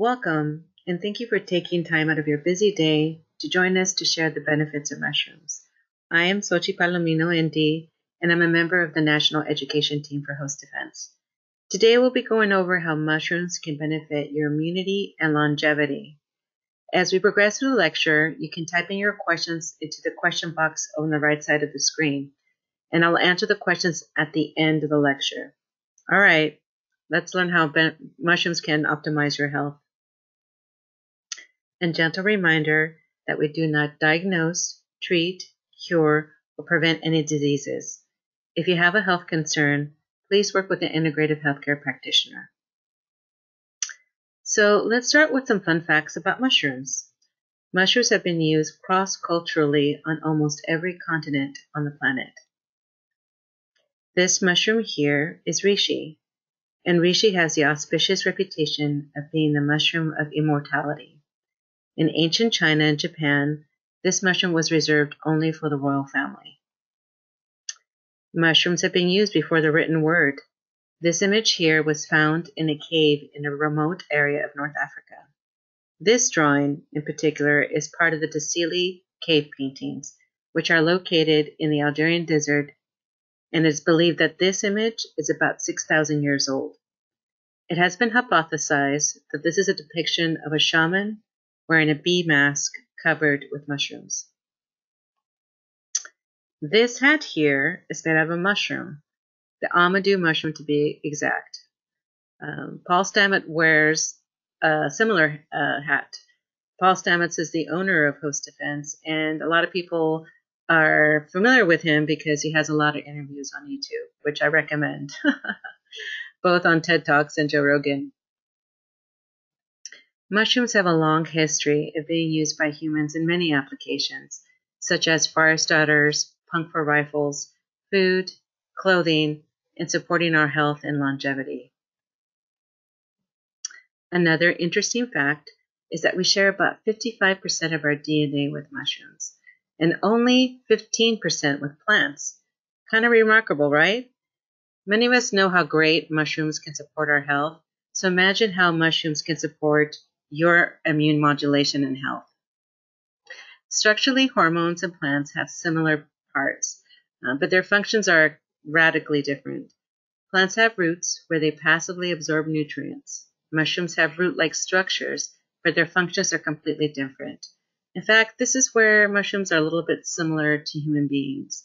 Welcome, and thank you for taking time out of your busy day to join us to share the benefits of mushrooms. I am Xochitl Palomino, ND, and I'm a member of the National Education Team for Host Defense. Today we'll be going over how mushrooms can benefit your immunity and longevity. As we progress through the lecture, you can type in your questions into the question box on the right side of the screen, and I'll answer the questions at the end of the lecture. All right, let's learn how mushrooms can optimize your health. And gentle reminder that we do not diagnose, treat, cure, or prevent any diseases. If you have a health concern, please work with an integrative healthcare practitioner. So let's start with some fun facts about mushrooms. Mushrooms have been used cross-culturally on almost every continent on the planet. This mushroom here is reishi, and reishi has the auspicious reputation of being the mushroom of immortality. In ancient China and Japan, this mushroom was reserved only for the royal family. Mushrooms have been used before the written word. This image here was found in a cave in a remote area of North Africa. This drawing, in particular, is part of the Tulsi cave paintings, which are located in the Algerian desert, and it is believed that this image is about 6,000 years old. It has been hypothesized that this is a depiction of a shaman wearing a bee mask covered with mushrooms. This hat here is made out of a mushroom, the amadou mushroom to be exact. Paul Stamets wears a similar hat. Paul Stamets is the owner of Host Defense, and a lot of people are familiar with him because he has a lot of interviews on YouTube, which I recommend, both on TED Talks and Joe Rogan. Mushrooms have a long history of being used by humans in many applications, such as fire starters, puncture rifles, food, clothing, and supporting our health and longevity. Another interesting fact is that we share about 55% of our DNA with mushrooms, and only 15% with plants. Kind of remarkable, right? Many of us know how great mushrooms can support our health, so imagine how mushrooms can support your immune modulation and health. Structurally, hormones and plants have similar parts, but their functions are radically different. Plants have roots where they passively absorb nutrients. Mushrooms have root-like structures, but their functions are completely different. In fact, this is where mushrooms are a little bit similar to human beings,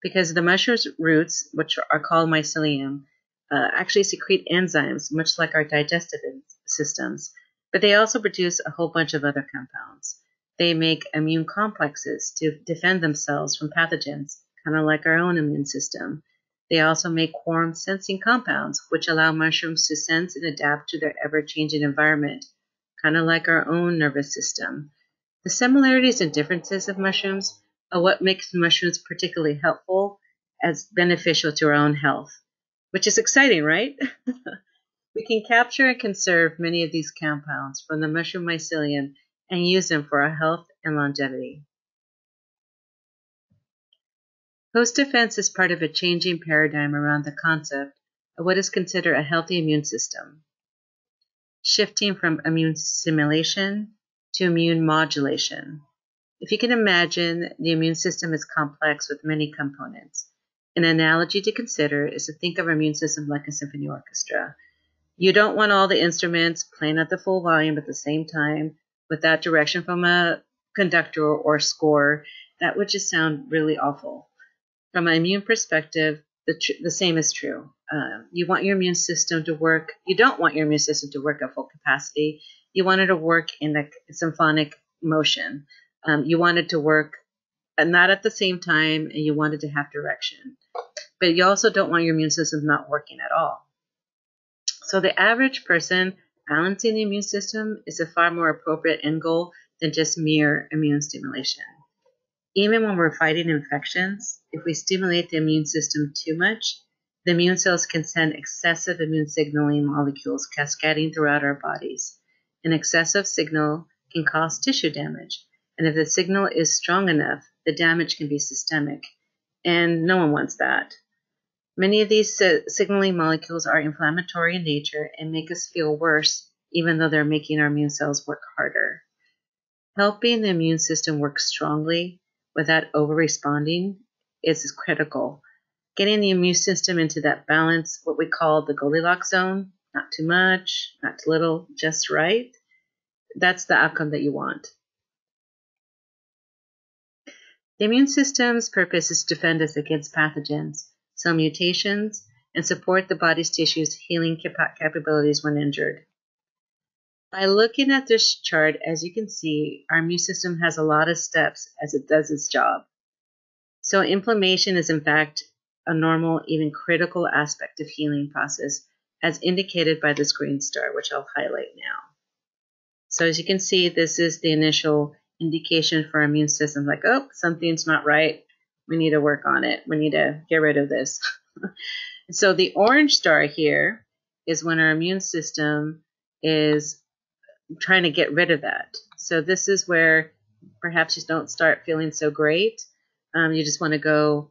because the mushroom's roots, which are called mycelium, actually secrete enzymes, much like our digestive systems. But they also produce a whole bunch of other compounds. They make immune complexes to defend themselves from pathogens, kind of like our own immune system. They also make quorum-sensing compounds, which allow mushrooms to sense and adapt to their ever-changing environment, kind of like our own nervous system. The similarities and differences of mushrooms are what makes mushrooms particularly helpful as beneficial to our own health, which is exciting, right? We can capture and conserve many of these compounds from the mushroom mycelium and use them for our health and longevity. Host defense is part of a changing paradigm around the concept of what is considered a healthy immune system, shifting from immune stimulation to immune modulation. If you can imagine, the immune system is complex with many components. An analogy to consider is to think of our immune system like a symphony orchestra. You don't want all the instruments playing at the full volume at the same time without direction from a conductor or score. That would just sound really awful. From an immune perspective, the same is true. You want your immune system to work. You don't want your immune system to work at full capacity. You want it to work in the symphonic motion. You want it to work not at the same time, and you want it to have direction. But you also don't want your immune system not working at all. So the average person balancing the immune system is a far more appropriate end goal than just mere immune stimulation. Even when we're fighting infections, if we stimulate the immune system too much, the immune cells can send excessive immune signaling molecules cascading throughout our bodies. An excessive signal can cause tissue damage, and if the signal is strong enough, the damage can be systemic, and no one wants that. Many of these signaling molecules are inflammatory in nature and make us feel worse even though they're making our immune cells work harder. Helping the immune system work strongly without over-responding is critical. Getting the immune system into that balance, what we call the Goldilocks zone, not too much, not too little, just right, that's the outcome that you want. The immune system's purpose is to defend us against pathogens, cell mutations, and support the body's tissues' healing capabilities when injured. By looking at this chart, as you can see, our immune system has a lot of steps as it does its job. So inflammation is in fact a normal, even critical aspect of healing process, as indicated by this green star, which I'll highlight now. So as you can see, this is the initial indication for our immune system, like, oh, something's not right. We need to work on it. We need to get rid of this. So the orange star here is when our immune system is trying to get rid of that. So this is where perhaps you don't start feeling so great. You just want to go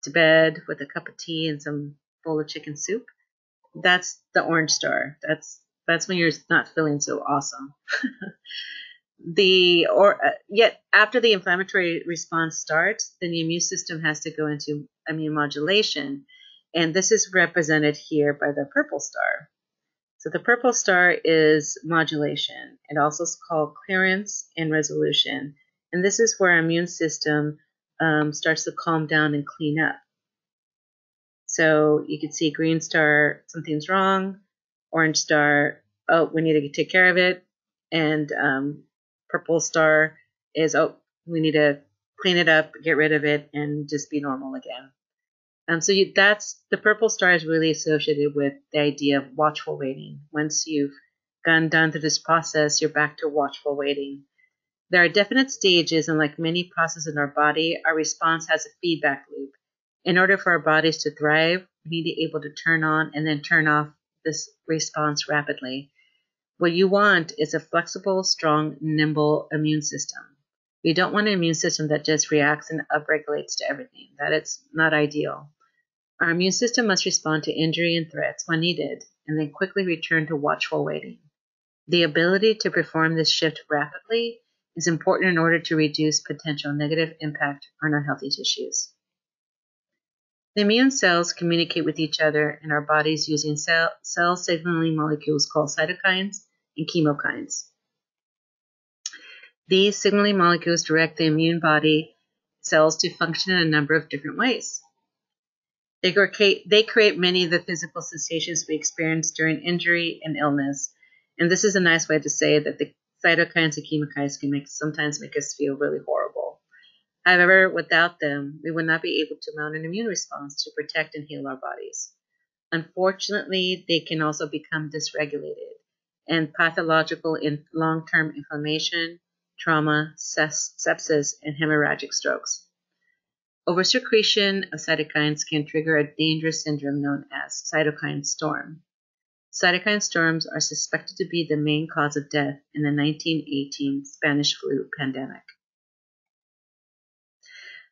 to bed with a cup of tea and some bowl of chicken soup. That's the orange star. That's when you're not feeling so awesome. Yet after the inflammatory response starts, then the immune system has to go into immune modulation, and this is represented here by the purple star. So the purple star is modulation. It also is called clearance and resolution, and this is where our immune system starts to calm down and clean up. So you can see green star, something's wrong. Orange star, oh, we need to take care of it. And purple star is, oh, we need to clean it up, get rid of it, and just be normal again. That's the purple star is really associated with the idea of watchful waiting. Once you've gone down through this process, you're back to watchful waiting. There are definite stages, and like many processes in our body, our response has a feedback loop. In order for our bodies to thrive, we need to be able to turn on and then turn off this response rapidly. What you want is a flexible, strong, nimble immune system. You don't want an immune system that just reacts and upregulates to everything. That is not ideal. Our immune system must respond to injury and threats when needed, and then quickly return to watchful waiting. The ability to perform this shift rapidly is important in order to reduce potential negative impact on our healthy tissues. The immune cells communicate with each other in our bodies using cell signaling molecules called cytokines and chemokines. These signaling molecules direct the immune body cells to function in a number of different ways. They create many of the physical sensations we experience during injury and illness. And this is a nice way to say that the cytokines and chemokines can sometimes make us feel really horrible. However, without them, we would not be able to mount an immune response to protect and heal our bodies. Unfortunately, they can also become dysregulated and pathological in long-term inflammation, trauma, sepsis, and hemorrhagic strokes. Oversecretion of cytokines can trigger a dangerous syndrome known as cytokine storm. Cytokine storms are suspected to be the main cause of death in the 1918 Spanish flu pandemic.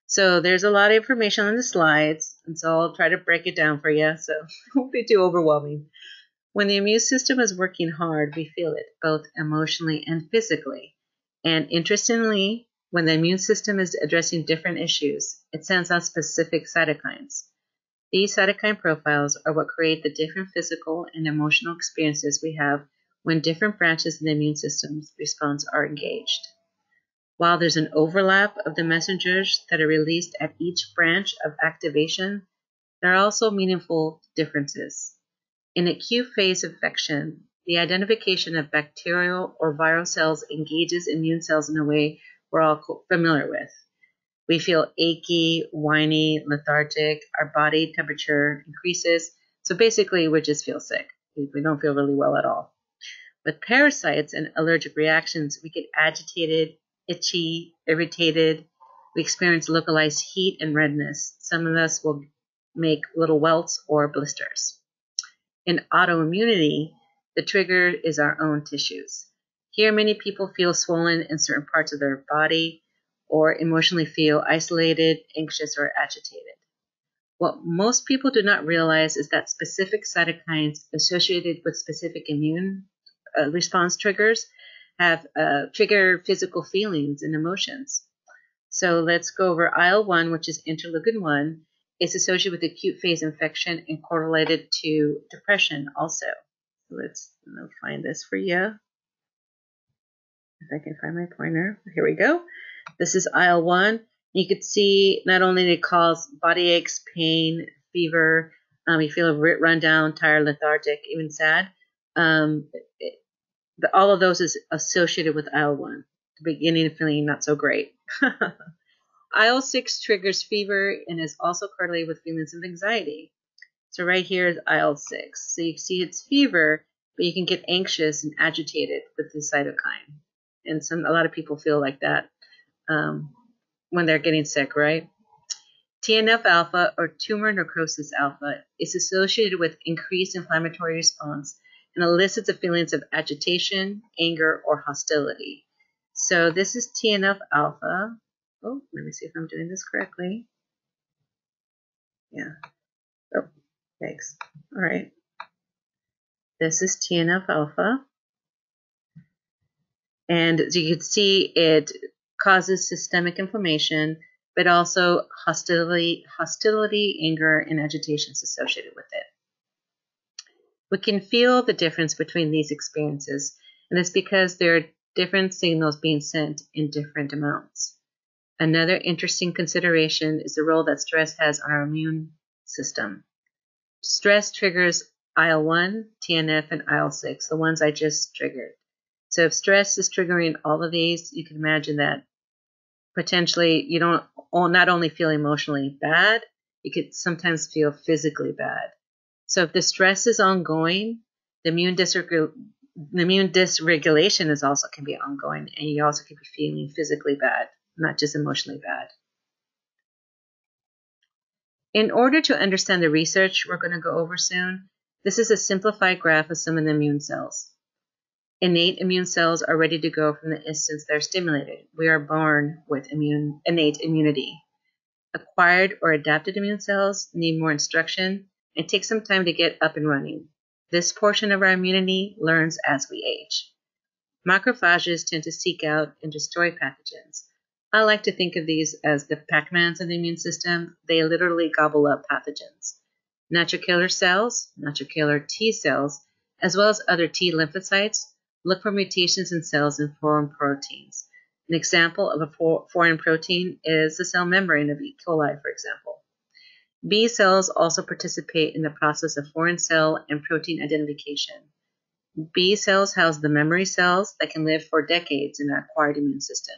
So there's a lot of information on the slides, and so I'll try to break it down for you, so it won't be too overwhelming. When the immune system is working hard, we feel it, both emotionally and physically. And interestingly, when the immune system is addressing different issues, it sends out specific cytokines. These cytokine profiles are what create the different physical and emotional experiences we have when different branches of the immune system's response are engaged. While there's an overlap of the messengers that are released at each branch of activation, there are also meaningful differences. In acute phase infection, the identification of bacterial or viral cells engages immune cells in a way we're all familiar with. We feel achy, whiny, lethargic, our body temperature increases, so basically we just feel sick. We don't feel really well at all. With parasites and allergic reactions, we get agitated, itchy, irritated. We experience localized heat and redness. Some of us will make little welts or blisters. In autoimmunity, the trigger is our own tissues. Here, many people feel swollen in certain parts of their body or emotionally feel isolated, anxious, or agitated. What most people do not realize is that specific cytokines associated with specific immune response triggers have trigger physical feelings and emotions. So let's go over IL-1, which is interleukin-1. It's associated with acute phase infection and correlated to depression also. Let's find this for you. If I can find my pointer. Here we go. This is IL-1. You could see not only did it cause body aches, pain, fever, you feel run down, tired, lethargic, even sad. All of those is associated with IL-1. The beginning of feeling not so great. IL-6 triggers fever and is also correlated with feelings of anxiety. So right here is IL-6. So you see it's fever, but you can get anxious and agitated with the cytokine. And a lot of people feel like that when they're getting sick, right? TNF-alpha, or tumor necrosis alpha, is associated with increased inflammatory response and elicits the feelings of agitation, anger, or hostility. So this is TNF-alpha. Oh, let me see if I'm doing this correctly. Yeah. Oh, thanks. All right. This is TNF-alpha. And as you can see, it causes systemic inflammation, but also hostility, anger, and agitation is associated with it. We can feel the difference between these experiences, and it's because there are different signals being sent in different amounts. Another interesting consideration is the role that stress has on our immune system. Stress triggers IL-1, TNF, and IL-6, the ones I just triggered. So if stress is triggering all of these, you can imagine that potentially you don't not only feel emotionally bad, you could sometimes feel physically bad. So if the stress is ongoing, the immune dysregulation is also can be ongoing, and you also could be feeling physically bad, not just emotionally bad. In order to understand the research we're going to go over soon, this is a simplified graph of some of the immune cells. Innate immune cells are ready to go from the instant they're stimulated. We are born with innate immunity. Acquired or adapted immune cells need more instruction and take some time to get up and running. This portion of our immunity learns as we age. Macrophages tend to seek out and destroy pathogens. I like to think of these as the Pac-Mans of the immune system. They literally gobble up pathogens. Natural killer cells, natural killer T cells, as well as other T lymphocytes, look for mutations in cells and foreign proteins. An example of a foreign protein is the cell membrane of E. coli, for example. B cells also participate in the process of foreign cell and protein identification. B cells house the memory cells that can live for decades in our acquired immune system.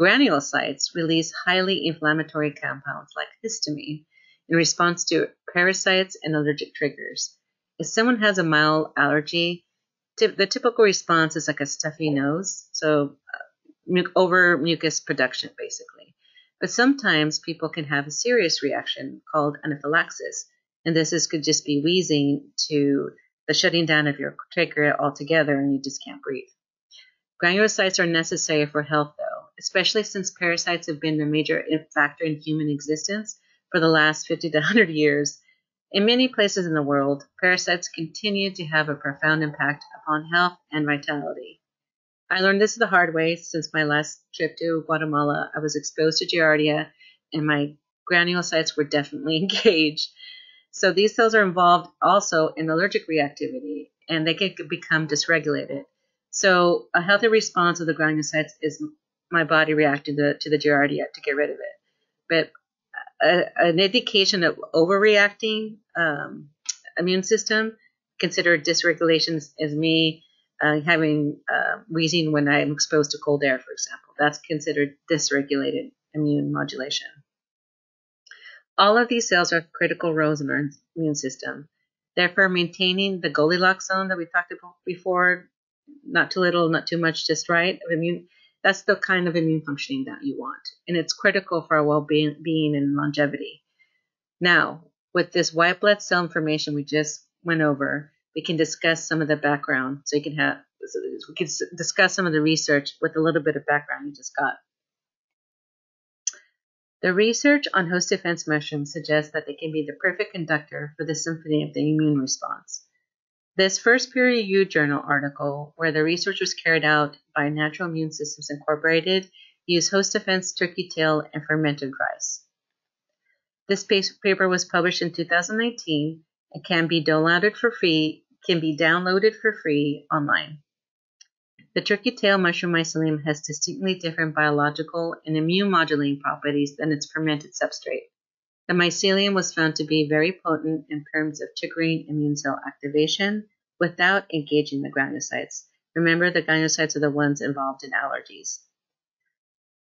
Granulocytes release highly inflammatory compounds like histamine in response to parasites and allergic triggers. If someone has a mild allergy, the typical response is like a stuffy nose, so over mucus production, basically. But sometimes people can have a serious reaction called anaphylaxis, and could just be wheezing to the shutting down of your trachea altogether, and you just can't breathe. Granulocytes are necessary for health, though, especially since parasites have been a major factor in human existence for the last 50 to 100 years. In many places in the world, parasites continue to have a profound impact upon health and vitality. I learned this the hard way since my last trip to Guatemala. I was exposed to Giardia, and my granulocytes were definitely engaged. So these cells are involved also in allergic reactivity, and they can become dysregulated. So a healthy response of the granulocytes is my body reacting to the Giardia to get rid of it. But an indication of overreacting immune system, considered dysregulation, is me having wheezing when I'm exposed to cold air, for example. That's considered dysregulated immune modulation. All of these cells are critical roles in our immune system. Therefore, maintaining the Goldilocks zone that we talked about before, not too little, not too much, just right, that's the kind of immune functioning that you want. And it's critical for our well-being and longevity. Now, with this white blood cell information we just went over, we can discuss some of the background. So we can discuss some of the research with a little bit of background you just got. The research on host defense mushrooms suggests that they can be the perfect conductor for the symphony of the immune response. This first peer-reviewed journal article, where the research was carried out by Natural Immune Systems Incorporated, used host defense, turkey tail, and fermented rice. This paper was published in 2019 and can be downloaded for free online. The turkey tail mushroom mycelium has distinctly different biological and immune modulating properties than its fermented substrate. The mycelium was found to be very potent in terms of triggering immune cell activation without engaging the granulocytes. Remember, the granulocytes are the ones involved in allergies.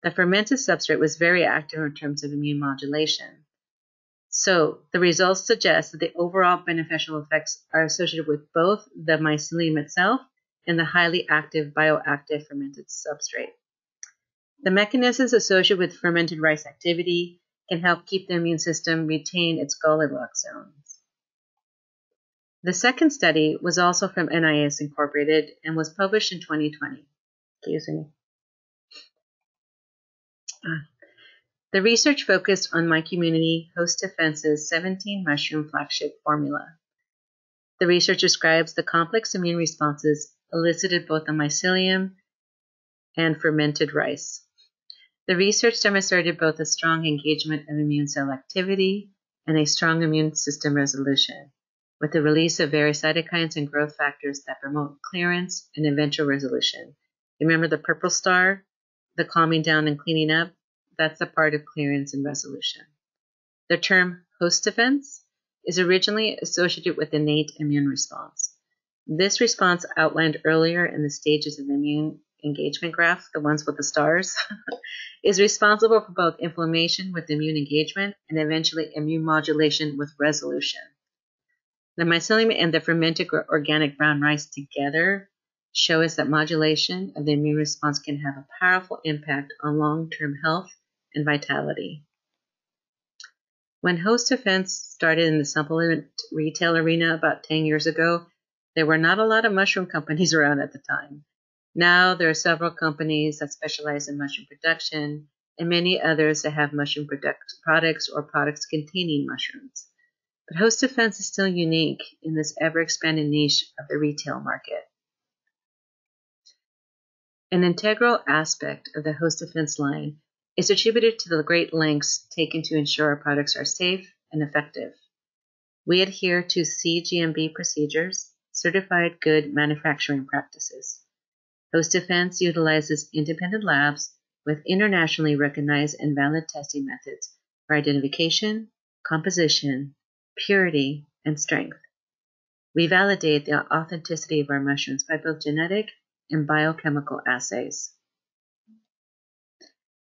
The fermented substrate was very active in terms of immune modulation. So the results suggest that the overall beneficial effects are associated with both the mycelium itself and the highly active bioactive fermented substrate. The mechanisms associated with fermented rice activity can help keep the immune system retain its Goldilocks zones. The second study was also from NIS Incorporated and was published in 2020. Excuse me. The research focused on My Community Host Defense's 17 mushroom flagship formula. The research describes the complex immune responses elicited both in mycelium and fermented rice. The research demonstrated both a strong engagement of immune cell activity and a strong immune system resolution, with the release of various cytokines and growth factors that promote clearance and eventual resolution. Remember the purple star, the calming down and cleaning up? That's the part of clearance and resolution. The term host defense is originally associated with innate immune response. This response, outlined earlier in the stages of the immune engagement graph, the ones with the stars, is responsible for both inflammation with immune engagement and eventually immune modulation with resolution. The mycelium and the fermented organic brown rice together show us that modulation of the immune response can have a powerful impact on long-term health and vitality. When host defense started in the supplement retail arena about 10 years ago, there were not a lot of mushroom companies around at the time. Now there are several companies that specialize in mushroom production and many others that have mushroom products or products containing mushrooms. But host defense is still unique in this ever-expanding niche of the retail market. An integral aspect of the host defense line is attributed to the great lengths taken to ensure our products are safe and effective. We adhere to CGMP procedures, certified good manufacturing practices. Host defense utilizes independent labs with internationally recognized and valid testing methods for identification, composition, purity, and strength. We validate the authenticity of our mushrooms by both genetic and biochemical assays.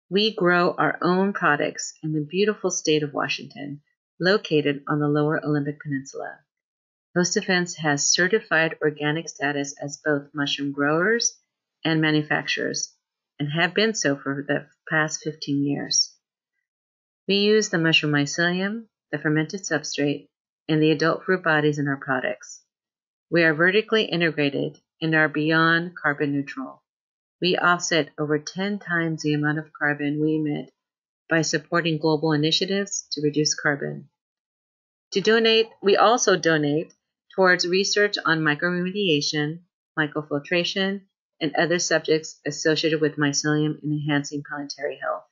We grow our own products in the beautiful state of Washington, located on the lower Olympic Peninsula. Host Defense has certified organic status as both mushroom growers and manufacturers, and have been so for the past 15 years. We use the mushroom mycelium, the fermented substrate, and the adult fruit bodies in our products. We are vertically integrated and are beyond carbon neutral. We offset over 10 times the amount of carbon we emit by supporting global initiatives to reduce carbon. We also donate towards research on microremediation, microfiltration, and other subjects associated with mycelium and enhancing planetary health.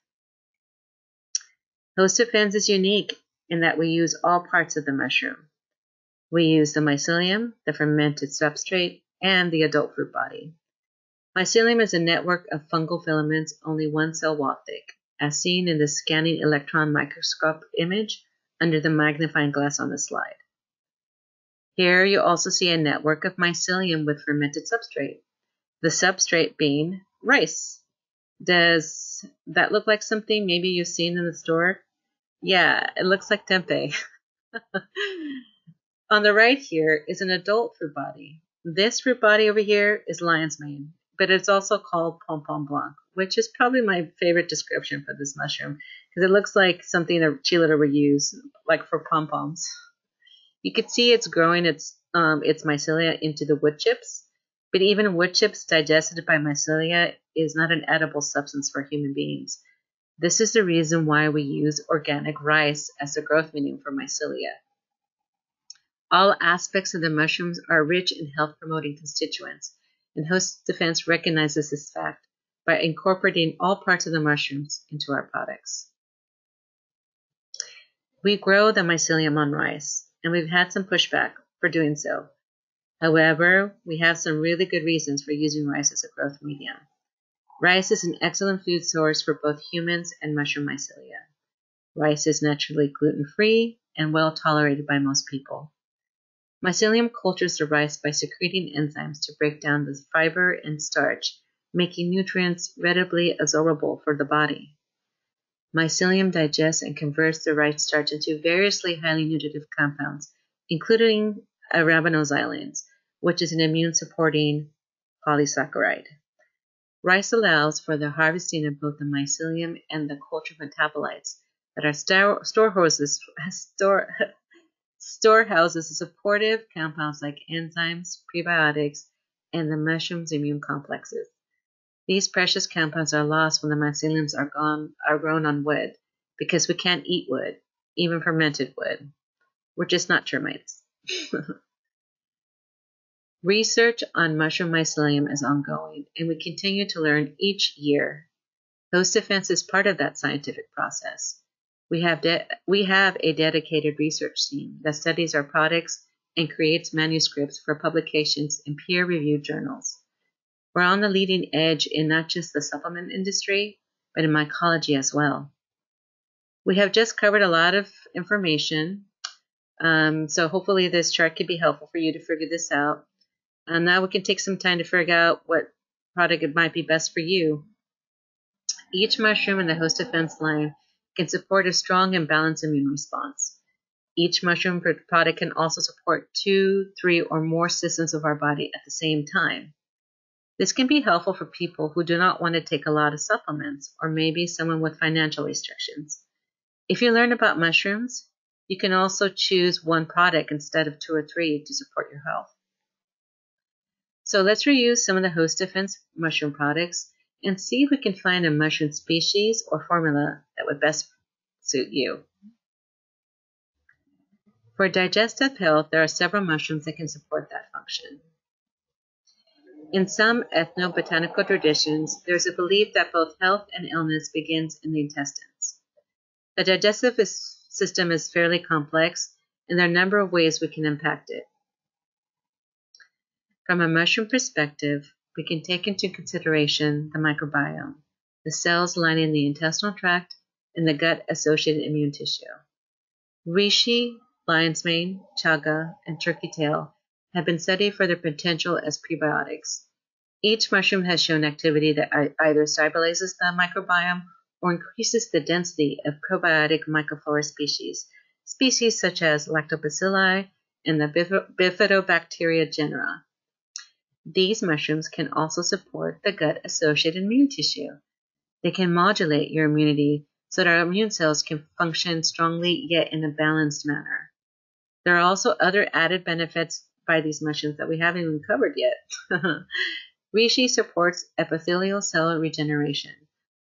Host Defense is unique in that we use all parts of the mushroom. We use the mycelium, the fermented substrate, and the adult fruit body. Mycelium is a network of fungal filaments only 1 cell wall thick, as seen in the scanning electron microscope image under the magnifying glass on the slide. Here you also see a network of mycelium with fermented substrate, the substrate being rice. Does that look like something maybe you've seen in the store? Yeah, it looks like tempeh. On the right here is an adult fruit body. This fruit body over here is lion's mane, but it's also called pom-pom blanc, which is probably my favorite description for this mushroom because it looks like something a cheerleader would use, like for pom-poms. You could see it's growing its mycelia into the wood chips, but even wood chips digested by mycelia is not an edible substance for human beings. This is the reason why we use organic rice as the growth medium for mycelia. All aspects of the mushrooms are rich in health-promoting constituents, and Host Defense recognizes this fact by incorporating all parts of the mushrooms into our products. We grow the mycelium on rice, and we've had some pushback for doing so. However, we have some really good reasons for using rice as a growth medium. Rice is an excellent food source for both humans and mushroom mycelia. Rice is naturally gluten-free and well tolerated by most people. Mycelium cultures the rice by secreting enzymes to break down the fiber and starch, making nutrients readily absorbable for the body. Mycelium digests and converts the rice starch into variously highly nutritive compounds, including arabinoxylenes, which is an immune-supporting polysaccharide. Rice allows for the harvesting of both the mycelium and the culture metabolites that are storehouses of supportive compounds like enzymes, prebiotics, and the mushroom's immune complexes. These precious compounds are lost when the myceliums are grown on wood, because we can't eat wood, even fermented wood. We're just not termites. Research on mushroom mycelium is ongoing, and we continue to learn each year. Host Defense is part of that scientific process. We have a dedicated research team that studies our products and creates manuscripts for publications in peer-reviewed journals. We're on the leading edge in not just the supplement industry, but in mycology as well. We have just covered a lot of information, so hopefully this chart could be helpful for you to figure this out. Now we can take some time to figure out what product might be best for you. Each mushroom in the Host Defense line can support a strong and balanced immune response. Each mushroom product can also support 2, 3, or more systems of our body at the same time. This can be helpful for people who do not want to take a lot of supplements, or maybe someone with financial restrictions. If you learn about mushrooms, you can also choose one product instead of 2 or 3 to support your health. So let's reuse some of the Host Defense mushroom products and see if we can find a mushroom species or formula that would best suit you. For digestive health, there are several mushrooms that can support that function. In some ethnobotanical traditions, there is a belief that both health and illness begins in the intestines. The digestive system is fairly complex, and there are a number of ways we can impact it. From a mushroom perspective, we can take into consideration the microbiome, the cells lining the intestinal tract, and the gut-associated immune tissue. Reishi, lion's mane, chaga, and turkey tail have been studied for their potential as prebiotics. Each mushroom has shown activity that either stabilizes the microbiome or increases the density of probiotic mycoflora species such as lactobacilli and the bifidobacteria genera. These mushrooms can also support the gut-associated immune tissue. They can modulate your immunity so that our immune cells can function strongly yet in a balanced manner. There are also other added benefits by these mushrooms that we haven't even covered yet. Reishi supports epithelial cell regeneration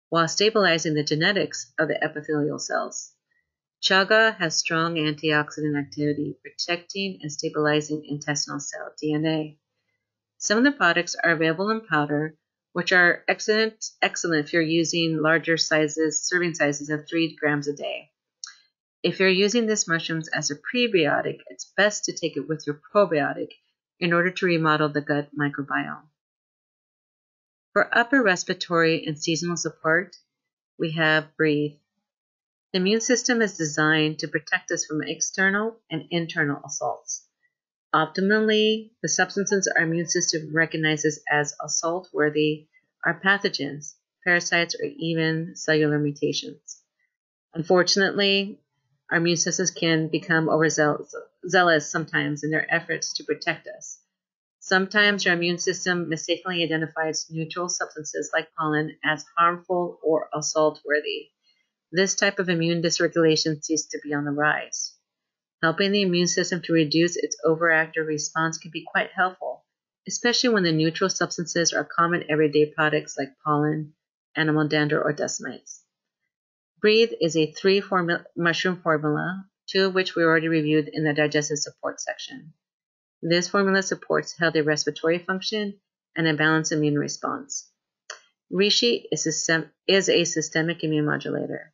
while stabilizing the genetics of the epithelial cells. Chaga has strong antioxidant activity, protecting and stabilizing intestinal cell DNA. Some of the products are available in powder, which are excellent if you're using larger serving sizes of 3 grams a day. If you're using these mushrooms as a prebiotic, it's best to take it with your probiotic in order to remodel the gut microbiome. For upper respiratory and seasonal support, we have Breathe. The immune system is designed to protect us from external and internal assaults. Optimally, the substances our immune system recognizes as assault-worthy are pathogens, parasites, or even cellular mutations. Unfortunately, our immune systems can become overzealous sometimes in their efforts to protect us. Sometimes our immune system mistakenly identifies neutral substances like pollen as harmful or assault-worthy. This type of immune dysregulation seems to be on the rise. Helping the immune system to reduce its overactive response can be quite helpful, especially when the neutral substances are common everyday products like pollen, animal dander, or dust mites. Breathe is a 3 mushroom formula two of which we already reviewed in the digestive support section. This formula supports healthy respiratory function and a balanced immune response. Reishi is a systemic immune modulator.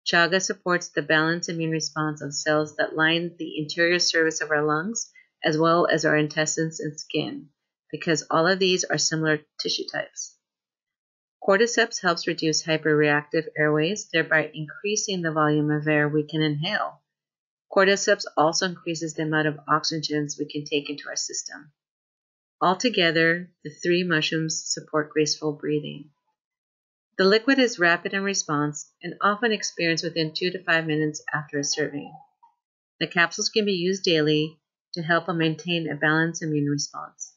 Chaga supports the balanced immune response of cells that line the interior surface of our lungs, as well as our intestines and skin, because all of these are similar tissue types. Cordyceps helps reduce hyperreactive airways, thereby increasing the volume of air we can inhale. Cordyceps also increases the amount of oxygens we can take into our system. Altogether, the three mushrooms support graceful breathing. The liquid is rapid in response and often experienced within 2 to 5 minutes after a serving. The capsules can be used daily to help maintain a balanced immune response.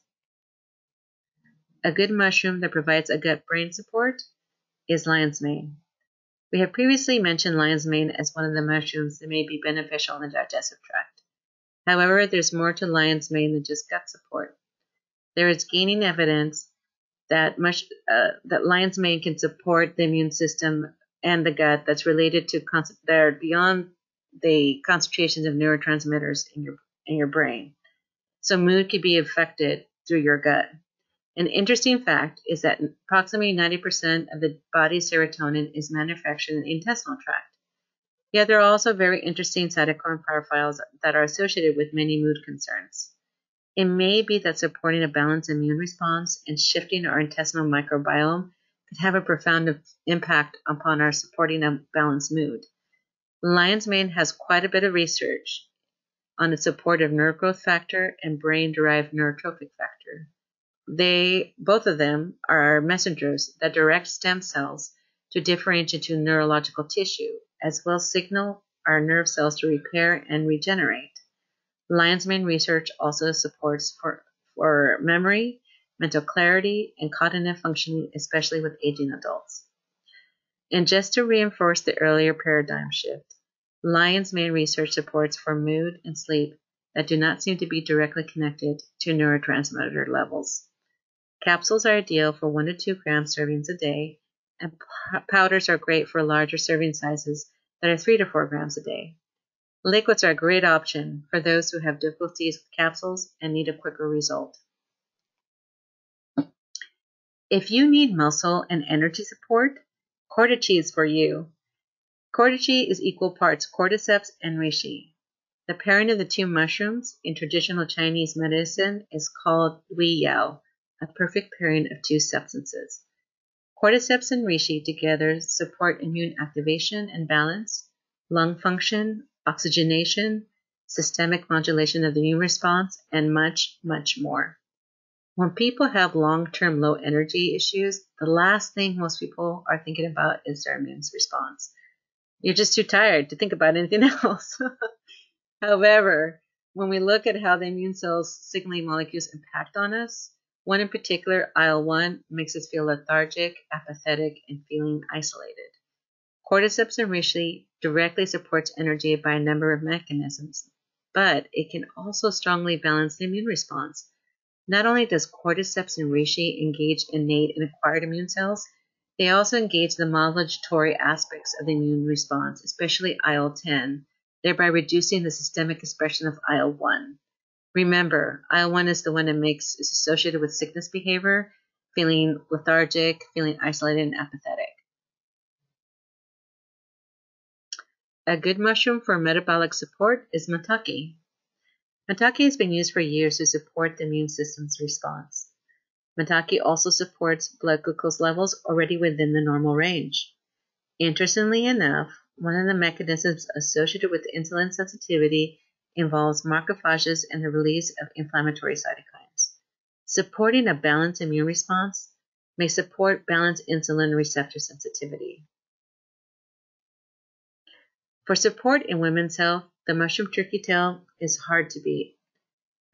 A good mushroom that provides a gut-brain support is lion's mane. We have previously mentioned lion's mane as one of the mushrooms that may be beneficial in the digestive tract. However, there's more to lion's mane than just gut support. There is gaining evidence that lion's mane can support the immune system and the gut that's related to that are beyond the concentrations of neurotransmitters in your brain. So mood can be affected through your gut. An interesting fact is that approximately 90% of the body's serotonin is manufactured in the intestinal tract. Yet there are also very interesting cytokine profiles that are associated with many mood concerns. It may be that supporting a balanced immune response and shifting our intestinal microbiome could have a profound impact upon our supporting a balanced mood. Lion's mane has quite a bit of research on the support of nerve growth factor and brain-derived neurotrophic factor. Both of them are messengers that direct stem cells to differentiate into neurological tissue, as well as signal our nerve cells to repair and regenerate. Lion's mane research also supports for memory, mental clarity, and cognitive functioning, especially with aging adults. And just to reinforce the earlier paradigm shift, lion's mane research supports for mood and sleep that do not seem to be directly connected to neurotransmitter levels. Capsules are ideal for 1 to 2 gram servings a day, and powders are great for larger serving sizes that are 3 to 4 grams a day. Liquids are a great option for those who have difficulties with capsules and need a quicker result. If you need muscle and energy support, cordyceps is for you. Cordyceps is equal parts cordyceps and reishi. The pairing of the two mushrooms in traditional Chinese medicine is called Wei Yao, a perfect pairing of two substances. Cordyceps and reishi together support immune activation and balance, lung function, oxygenation, systemic modulation of the immune response, and much, much more. When people have long-term low energy issues, the last thing most people are thinking about is their immune response. You're just too tired to think about anything else. However, when we look at how the immune cells signaling molecules impact on us, one in particular, IL-1, makes us feel lethargic, apathetic, and feeling isolated. Cordyceps and reishi directly supports energy by a number of mechanisms, but it can also strongly balance the immune response. Not only does cordyceps and reishi engage innate and acquired immune cells, they also engage the modulatory aspects of the immune response, especially IL-10, thereby reducing the systemic expression of IL-1. Remember, IL-1 is the one that is associated with sickness behavior, feeling lethargic, feeling isolated, and apathetic. A good mushroom for metabolic support is maitake. Maitake has been used for years to support the immune system's response. Maitake also supports blood glucose levels already within the normal range. Interestingly enough, one of the mechanisms associated with insulin sensitivity involves macrophages and the release of inflammatory cytokines. Supporting a balanced immune response may support balanced insulin receptor sensitivity. For support in women's health, the mushroom turkey tail is hard to beat.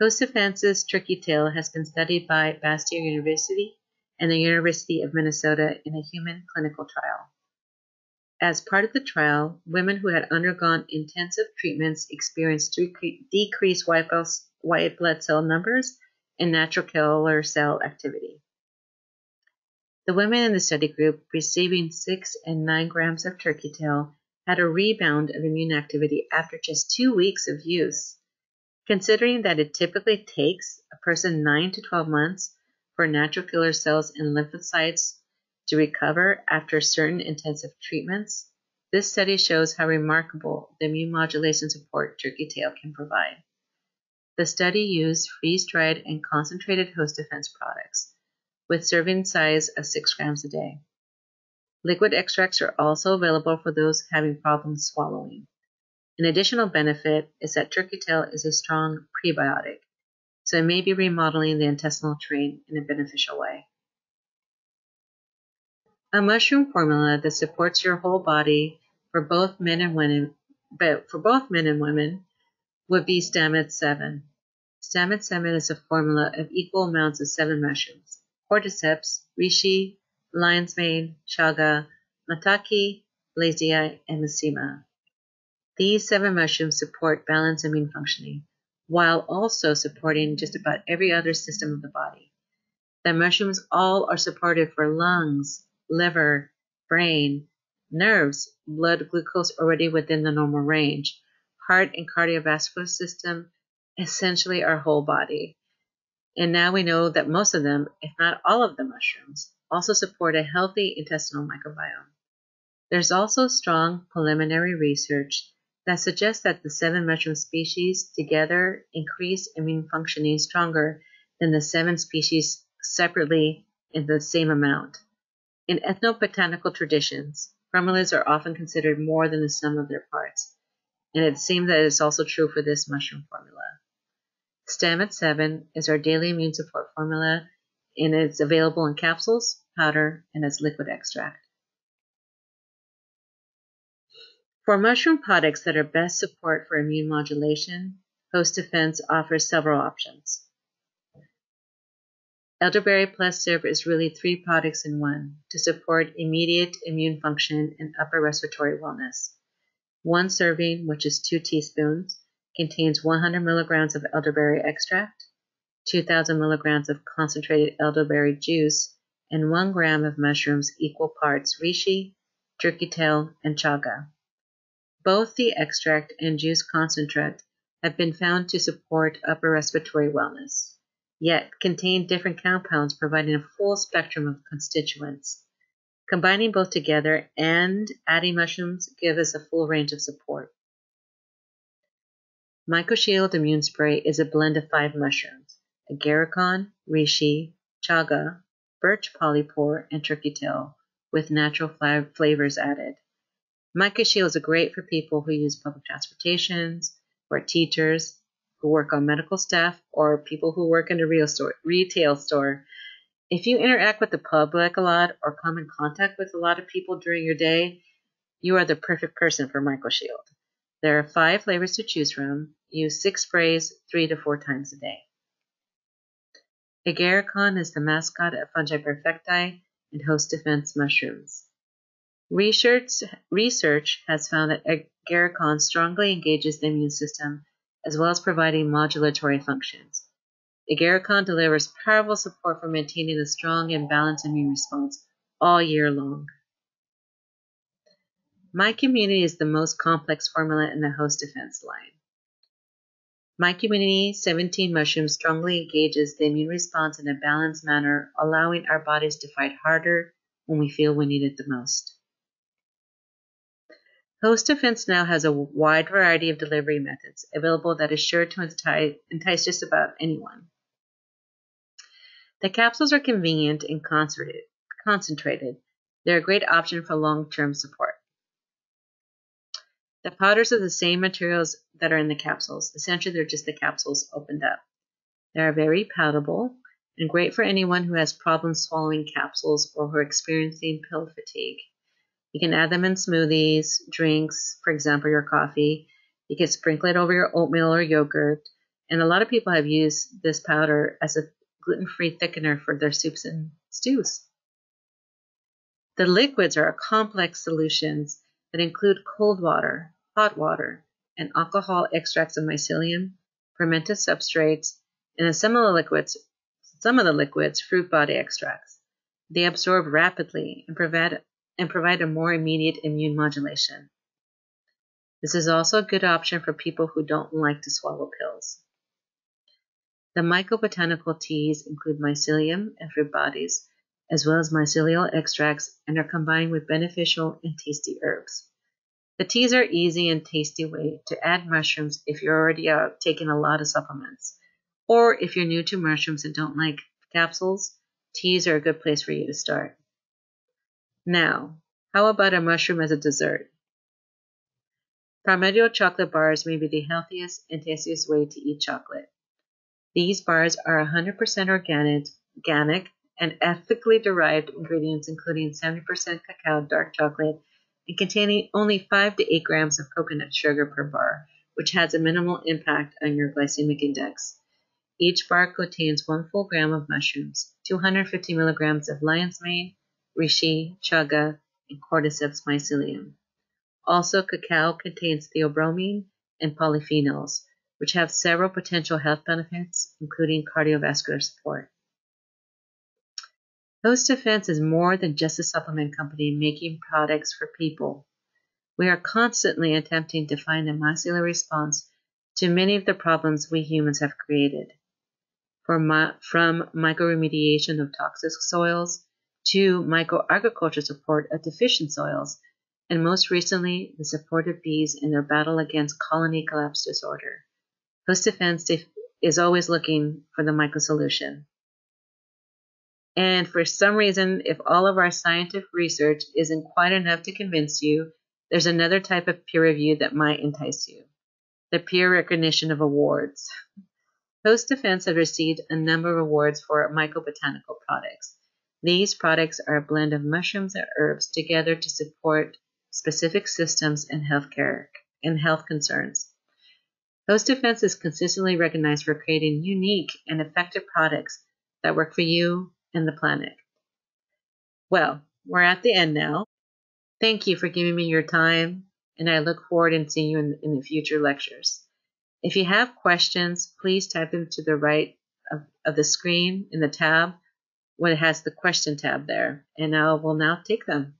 Hostifansis turkey tail has been studied by Bastyr University and the University of Minnesota in a human clinical trial. As part of the trial, women who had undergone intensive treatments experienced decreased white blood cell numbers and natural killer cell activity. The women in the study group receiving 6 and 9 grams of turkey tail had a rebound of immune activity after just 2 weeks of use. Considering that it typically takes a person 9 to 12 months for natural killer cells and lymphocytes to recover after certain intensive treatments, this study shows how remarkable the immune modulation support turkey tail can provide. The study used freeze-dried and concentrated host defense products with serving size of 6 grams a day. Liquid extracts are also available for those having problems swallowing. An additional benefit is that turkey tail is a strong prebiotic, so it may be remodeling the intestinal tract in a beneficial way. A mushroom formula that supports your whole body for both men and women, would be Stamets 7. Stamets 7 is a formula of equal amounts of 7 mushrooms: cordyceps, reishi, lion's mane, chaga, maitake, blazei, and missima. These 7 mushrooms support balanced immune functioning, while also supporting just about every other system of the body. The mushrooms all are supportive for lungs, liver, brain, nerves, blood glucose already within the normal range, heart and cardiovascular system, essentially our whole body. And now we know that most of them, if not all of the mushrooms, also support a healthy intestinal microbiome. There's also strong preliminary research that suggests that the 7 mushroom species together increase immune functioning stronger than the 7 species separately in the same amount. In ethnobotanical traditions, formulas are often considered more than the sum of their parts, and it seems that it's also true for this mushroom formula. Stamets 7 is our daily immune support formula, and it's available in capsules, powder, and as liquid extract. For mushroom products that are best support for immune modulation, Host Defense offers several options. Elderberry Plus Syrup is really 3 products in one to support immediate immune function and upper respiratory wellness. 1 serving, which is 2 teaspoons, contains 100 milligrams of elderberry extract, 2,000 milligrams of concentrated elderberry juice, and 1 gram of mushrooms equal parts reishi, turkey tail, and chaga. Both the extract and juice concentrate have been found to support upper respiratory wellness, yet contain different compounds providing a full spectrum of constituents. Combining both together and adding mushrooms give us a full range of support. MycoShield Immune Spray is a blend of 5 mushrooms: agarikon, reishi, chaga, birch polypore, and turkey tail, with natural flavors added. MycoShield is great for people who use public transportations, or teachers, who work on medical staff, or people who work in a retail store. If you interact with the public a lot or come in contact with a lot of people during your day, you are the perfect person for MycoShield. There are 5 flavors to choose from. Use 6 sprays 3 to 4 times a day. Agarikon is the mascot of Fungi Perfecti and Host Defense mushrooms. Research has found that agarikon strongly engages the immune system as well as providing modulatory functions. Agarikon delivers powerful support for maintaining a strong and balanced immune response all year long. My Community is the most complex formula in the Host Defense line. My Community 17 mushrooms strongly engages the immune response in a balanced manner, allowing our bodies to fight harder when we feel we need it the most. Host Defense now has a wide variety of delivery methods available that is sure to entice just about anyone. The capsules are convenient and concentrated. They're a great option for long-term support. The powders are the same materials that are in the capsules. Essentially, they're just the capsules opened up. They are very palatable and great for anyone who has problems swallowing capsules or who are experiencing pill fatigue. You can add them in smoothies, drinks, for example, your coffee. You can sprinkle it over your oatmeal or yogurt. And a lot of people have used this powder as a gluten-free thickener for their soups and stews. The liquids are complex solutions that include cold water, hot water, and alcohol extracts of mycelium, fermented substrates, and some of the liquids, fruit body extracts. They absorb rapidly and provide a more immediate immune modulation. This is also a good option for people who don't like to swallow pills. The mycobotanical teas include mycelium and fruit bodies, as well as mycelial extracts, and are combined with beneficial and tasty herbs. The teas are easy and tasty way to add mushrooms if you're already taking a lot of supplements. Or if you're new to mushrooms and don't like capsules, teas are a good place for you to start. Now, how about a mushroom as a dessert? Palmetto chocolate bars may be the healthiest and tastiest way to eat chocolate. These bars are 100% organic and ethically derived ingredients, including 70% cacao dark chocolate and containing only 5 to 8 grams of coconut sugar per bar, which has a minimal impact on your glycemic index. Each bar contains 1 full gram of mushrooms, 250 milligrams of lion's mane, reishi, chaga, and cordyceps mycelium. Also, cacao contains theobromine and polyphenols, which have several potential health benefits, including cardiovascular support. Host Defense is more than just a supplement company making products for people. We are constantly attempting to find a molecular response to many of the problems we humans have created. From microremediation of toxic soils to microagriculture support of deficient soils, and most recently, the support of bees in their battle against colony collapse disorder. Host Defense is always looking for the micro solution. And for some reason, if all of our scientific research isn't quite enough to convince you, there's another type of peer review that might entice you: the peer recognition of awards. Host Defense has received a number of awards for mycobotanical products. These products are a blend of mushrooms and herbs together to support specific systems and healthcare and health concerns. Host Defense is consistently recognized for creating unique and effective products that work for you and the planet. Well, we're at the end now. Thank you for giving me your time, and I look forward to seeing you in the future lectures. If you have questions, please type them to the right of the screen in the tab when it has the question tab there, and I will now take them.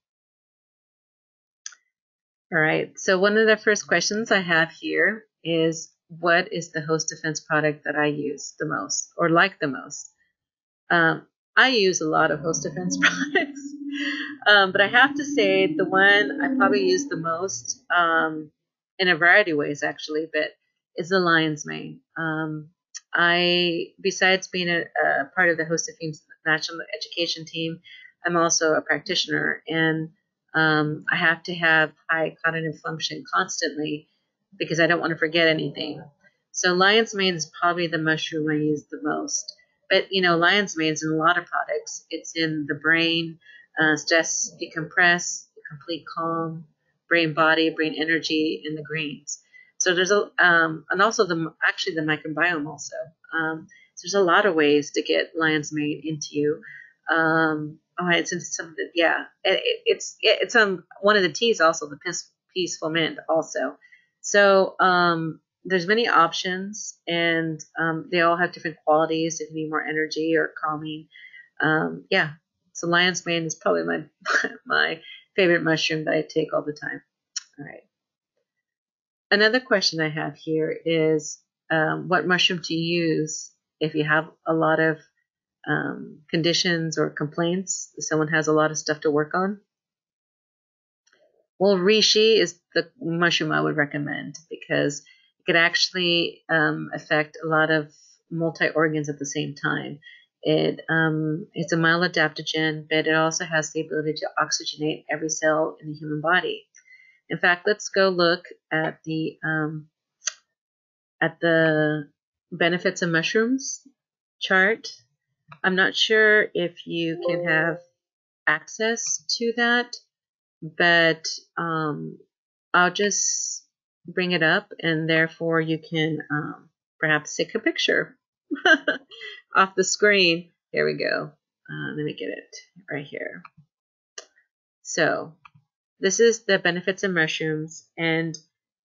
All right, so one of the first questions I have here is, what is the Host Defense product that I use the most or like the most? I use a lot of Host Defense products, but I have to say the one I probably use the most, in a variety of ways actually, but is the lion's mane. Besides being a part of the Host Defense National Education Team, I'm also a practitioner, and I have to have high cognitive function constantly because I don't want to forget anything. So lion's mane is probably the mushroom I use the most. But, lion's mane is in a lot of products. It's in the brain, stress decompress, complete calm, brain body, brain energy, and the greens. So there's and also the microbiome also. So there's a lot of ways to get lion's mane into you. It's in some of the, it's on one of the teas also, the peaceful mint also. So there's many options, and they all have different qualities. If you need more energy or calming, so lion's mane is probably my my favorite mushroom that I take all the time. All right. Another question I have here is, what mushroom to use if you have a lot of conditions or complaints, if someone has a lot of stuff to work on? Well, reishi is the mushroom I would recommend because it could actually affect a lot of multi-organs at the same time. It's a mild adaptogen, but it also has the ability to oxygenate every cell in the human body. In fact, let's go look at the benefits of mushrooms chart. I'm not sure if you can have access to that, but I'll just bring it up, and therefore you can perhaps take a picture off the screen. Here we go. Let me get it right here. So this is the benefits of mushrooms, and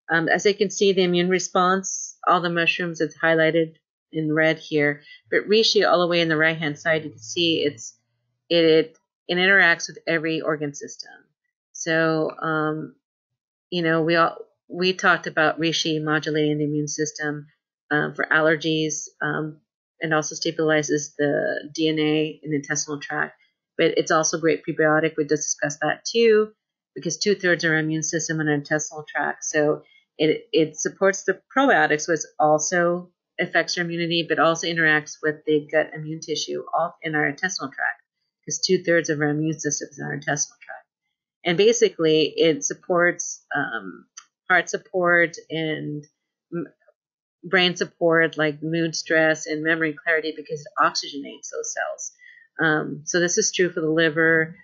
as you can see, the immune response, all the mushrooms, it's highlighted in red here, but reishi all the way in the right hand side, you can see it interacts with every organ system. So we all, we talked about reishi modulating the immune system for allergies, and also stabilizes the DNA in the intestinal tract. But it's also a great prebiotic. We just discussed that too, because 2/3 of our immune system in our intestinal tract. So it supports the probiotics, which also affects our immunity, but also interacts with the gut immune tissue all in our intestinal tract, because 2/3 of our immune system is in our intestinal tract. And basically, it supports heart support and brain support, like mood, stress, and memory clarity, because it oxygenates those cells. So this is true for the liver,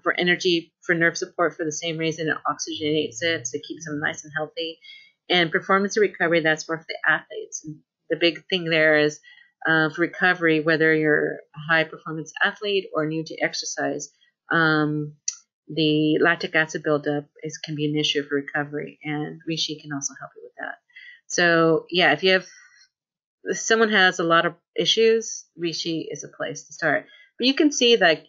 for energy, for nerve support, for the same reason it oxygenates it, so it keeps them nice and healthy. And performance and recovery, that's more for the athletes. And the big thing there is for recovery, whether you're a high performance athlete or new to exercise, the lactic acid buildup can be an issue for recovery, and reishi can also help you with that. So yeah, if someone has a lot of issues, reishi is a place to start. But you can see that,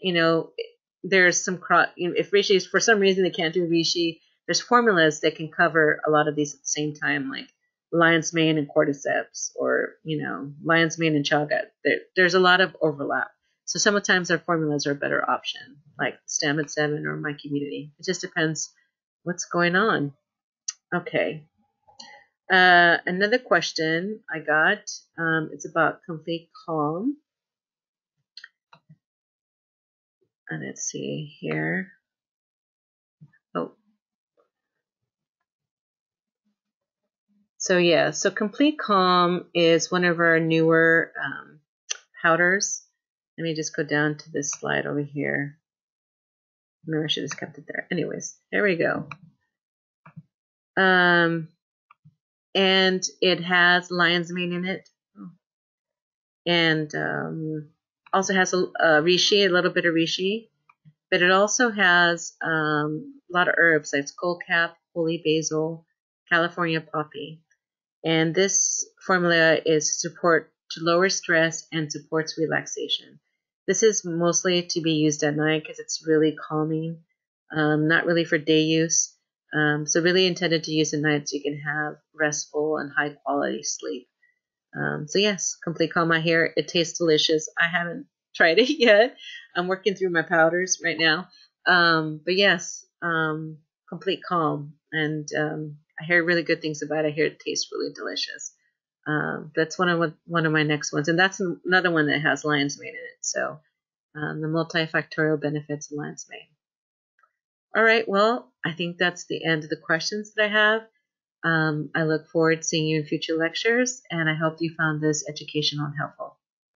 there's some if reishi is, for some reason they can't do reishi, there's formulas that can cover a lot of these at the same time, like lion's mane and cordyceps, or lion's mane and chaga. There's a lot of overlap. So sometimes our formulas are a better option, like Stammet 7 or My Community. It just depends what's going on. Okay. Another question I got, it's about complete calm. And let's see here. Oh. So yeah, so complete calm is one of our newer powders. Let me just go down to this slide over here. Maybe I should have just kept it there. Anyways, there we go. And it has lion's mane in it. And also has a reishi, a little bit of reishi. But it also has a lot of herbs like skullcap, holy basil, California poppy. And this formula is to lower stress and supports relaxation. This is mostly to be used at night because it's really calming, not really for day use. So really intended to use at night so you can have restful and high quality sleep. So yes, complete calm. I hear it tastes delicious. I haven't tried it yet. I'm working through my powders right now. But yes, complete calm. And I hear really good things about it. I hear it tastes really delicious. That's one of my next ones. And that's another one that has lion's mane in it. So the multifactorial benefits of lion's mane. All right, well, I think that's the end of the questions that I have. I look forward to seeing you in future lectures, and I hope you found this educational and helpful.